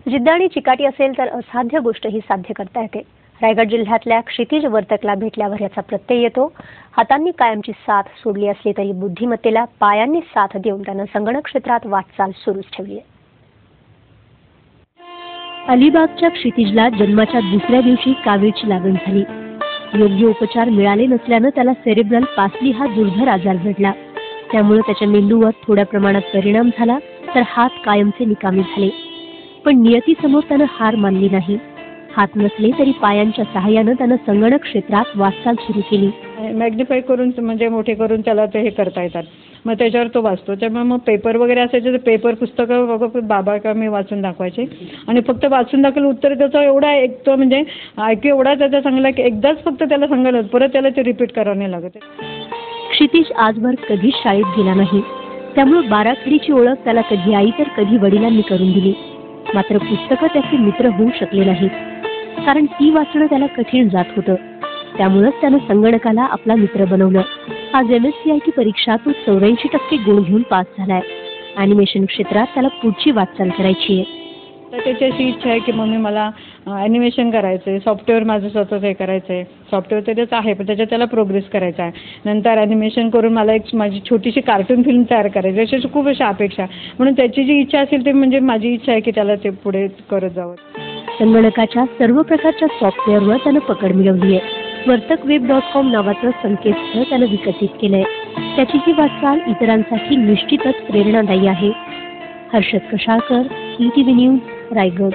जिद्द आणि चिकाटी असेल तर असाध्य गोष्टही साध्य करता येते. रायगड जिल्ह्यातल्या क्षितिज वर्तकला भेटल्यावर याचा प्रत्यय येतो. हातांनी कायमची साथ सोडली असली तरी बुद्धिमत्तेला पायांनी साथ देऊन त्यानं संगणक क्षेत्रात वाटचाल सुरूच ठेवली आहे. अलिबागच्या क्षितिजला जन्माच्या दुसऱ्या दिवशी कावीळची लागण झाली. योग्य उपचार मिळाले नसल्यानं त्याला सेरेब्रल पासली हा दुर्धर आजार जडला. त्यामुळे त्याच्या मेंदूवर थोड्या प्रमाणात परिणाम झाला तर हात कायमचे निकामी झाले. पण नियतीसमोर त्यानं हार मानली नाही. हात नसले तरी पायांच्या सहाय्यानं त्यानं संगणक क्षेत्रात वाटचाल सुरू केली. मॅग्निफाय करून म्हणजे मोठे करून त्याला ते हे करता येतात. मग त्याच्यावर तो वाचतो. त्यामुळे मग पेपर वगैरे असायचे तर पेपर पुस्तकं वगैरे बाबा का मी वाचून दाखवायचे आणि फक्त वाचून दाखवलं उत्तर त्याचा एवढा एक तो म्हणजे ऐकू एवढा त्याचा चांगला की एकदाच फक्त त्याला सांगायला परत त्याला ते रिपीट करावं नाही लागत. क्षितिज आजवर कधीच शाळेत गेला नाही. त्यामुळे बाराखडीची ओळख त्याला कधी आई तर कधी वडिलांनी करून दिली. मात्र पुस्तकं त्याचे मित्र होऊ शकले नाहीत, कारण ती वाचणं त्याला कठीण जात होतं. त्यामुळेच त्यानं संगणकाला आपला मित्र बनवलं. आज MSCIT परीक्षा तो 84% गुण घेऊन पास झालाय. अॅनिमेशन क्षेत्रात त्याला पुढची वाटचाल करायची आहे. तर त्याची अशी इच्छा आहे की मम्मी मला ॲनिमेशन करायचं आहे, सॉफ्टवेअर माझं स्वतःच हे करायचं आहे. सॉफ्टवेअर त्याच्याच आहे पण त्याच्यात त्याला प्रोग्रेस करायचा आहे. नंतर ॲनिमेशन करून मला एक माझी छोटीशी कार्टून फिल्म तयार करायची, अशा खूप अशा अपेक्षा. म्हणून त्याची जी इच्छा असेल ते म्हणजे माझी इच्छा आहे की त्याला ते पुढे करत जावं. संगणकाच्या सर्व प्रकारच्या सॉफ्टवेअरवर त्यानं पकड मिळवली आहे. वर्तकवेब.com नावाचं संकेतस्थळ त्यानं विकसित केलंय. त्याची ही वाटचाल इतरांसाठी निश्चितच प्रेरणादायी आहे. Harshad Kashalkar, ETV news, Raigad.